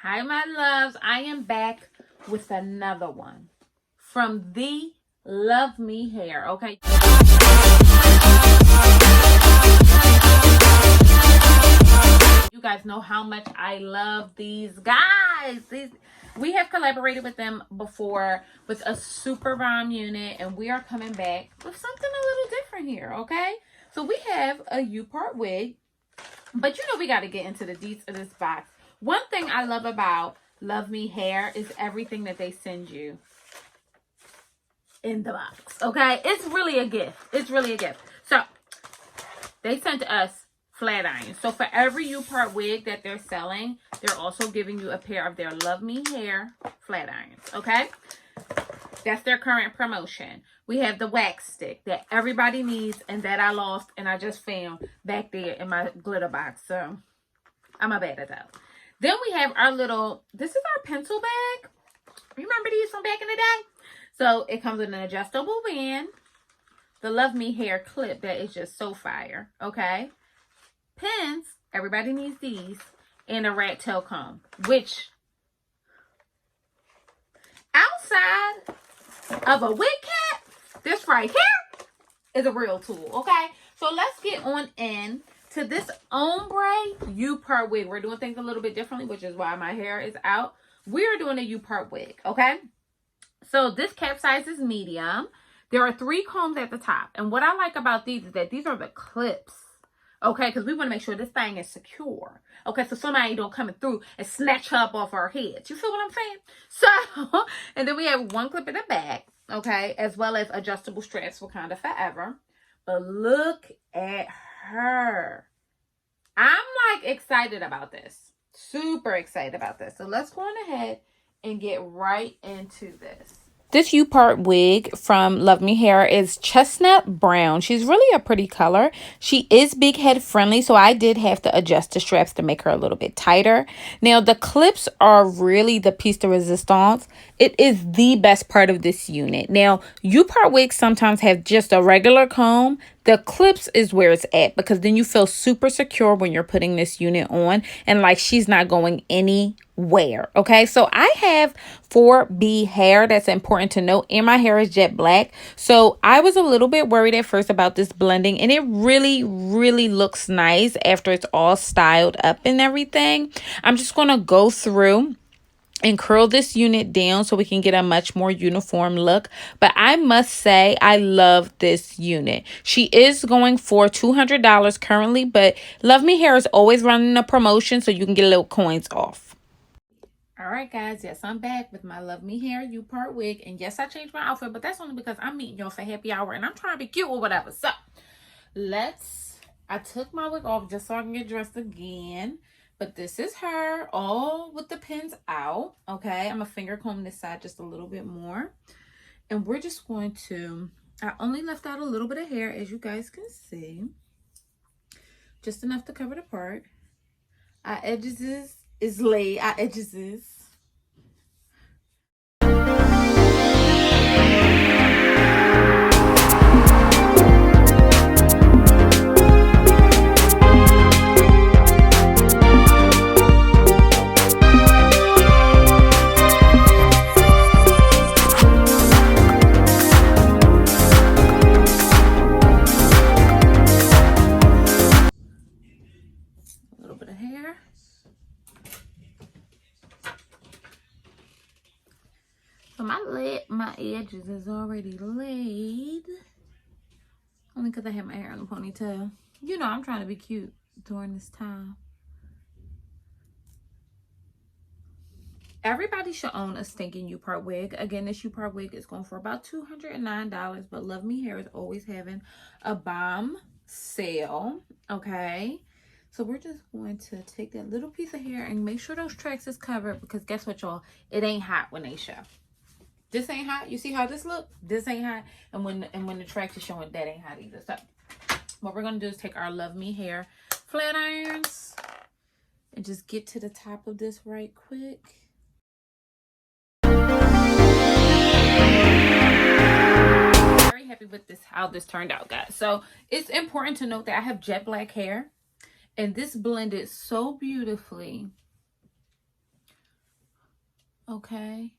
Hi, my loves. I am back with another one from the Love Me Hair. Okay. You guys know how much I love these guys. We have collaborated with them before with a super bomb unit, and we are coming back with something a little different here. Okay. So we have a U-part wig, but we got to get into the deets of this box. One thing I love about Love Me Hair is everything that they send you in the box. Okay, it's really a gift. It's really a gift. So they sent us flat irons. So for every U-part wig that they're selling, they're also giving you a pair of their Love Me Hair flat irons. Okay, that's their current promotion. We have the wax stick that everybody needs and that I lost and I just found back there in my glitter box. So I'm a bad at that. Then we have our little, this is our pencil bag. Remember these from back in the day? So it comes with an adjustable band, the Love Me Hair clip that is just so fire, okay? Pins, everybody needs these, and a rat tail comb, which outside of a wig cap, this right here is a real tool, okay? So let's get on in to this ombre U-part wig. We're doing things a little bit differently, which is why my hair is out. We're doing a U-part wig, okay? So this cap size is medium. There are 3 combs at the top. And what I like about these is that these are the clips, okay? Because we want to make sure this thing is secure, okay? So somebody don't come through and snatch her up off our heads. You feel what I'm saying? So, and then we have 1 clip in the back, okay? As well as adjustable straps for kind of forever. But look at her. I'm like excited about this. Super excited about this. So let's go on ahead and get right into this. This U-part wig from Love Me Hair is chestnut brown. She's really a pretty color. She is big head friendly, so I did have to adjust the straps to make her a little bit tighter. Now, the clips are really the piece de resistance. It is the best part of this unit. Now, U-part wigs sometimes have just a regular comb. The clips is where it's at because then you feel super secure when you're putting this unit on and like she's not going anywhere. Okay, so I have 4B hair. That's important to note, and my hair is jet black. So I was a little bit worried at first about this blending, and it really looks nice after it's all styled up and everything. I'm just going to go through and curl this unit down so we can get a much more uniform look. But I must say, I love this unit. She is going for $200 currently, but Love Me Hair is always running a promotion so you can get a little coins off. All right, guys. Yes, I'm back with my Love Me Hair U-part wig. And yes, I changed my outfit, but that's only because I'm meeting y'all for happy hour and I'm trying to be cute or whatever. So, I took my wig off just so I can get dressed again. But this is her, all with the pins out, okay? I'm going to finger comb this side just a little bit more. And we're just going to, I only left out a little bit of hair, as you guys can see. Just enough to cover the part. Our edges is laid, our edges is. So my edges is already laid. Only because I have my hair in a ponytail. You know, I'm trying to be cute during this time. Everybody should own a stinking U-part wig. Again, this U-part wig is going for about $209. But Love Me Hair is always having a bomb sale. Okay. So we're just going to take that little piece of hair and make sure those tracks is covered. Because guess what, y'all? It ain't hot when they show. This ain't hot. You see how this look? This ain't hot. And when the tracks are showing, that ain't hot either. So what we're going to do is take our Love Me Hair flat irons and just get to the top of this right quick. Very happy with this, how this turned out, guys. So it's important to note that I have jet black hair, and this blended so beautifully Okay.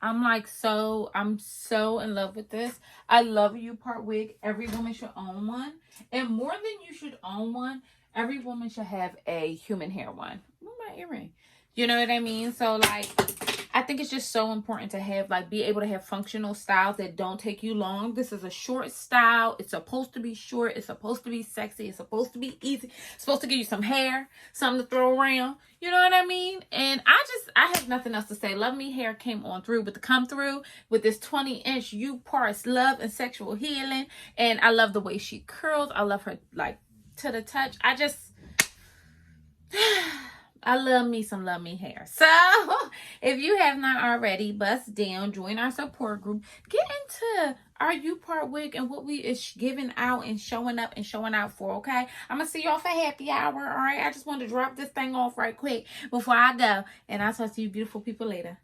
I'm so in love with this. I love a U-part wig. Every woman should own one. And more than you should own one, every woman should have a human hair one. Where's my earring? You know what I mean? So like, I think it's just so important to have, like, be able to have functional styles that don't take you long. This is a short style. It's supposed to be short. It's supposed to be sexy. It's supposed to be easy. It's supposed to give you some hair, something to throw around. You know what I mean? And I have nothing else to say. Love Me Hair came on through with the come through with this 20-inch U-parts love and sexual healing. And I love the way she curls. I love her, like, to the touch. I love me some Love Me Hair. So if you have not already, bust down, join our support group, get into our U-part wig and what we is giving out and showing up and showing out for, okay? I'm going to see y'all for happy hour, all right? I just wanted to drop this thing off right quick before I go. And I'll talk to you beautiful people later.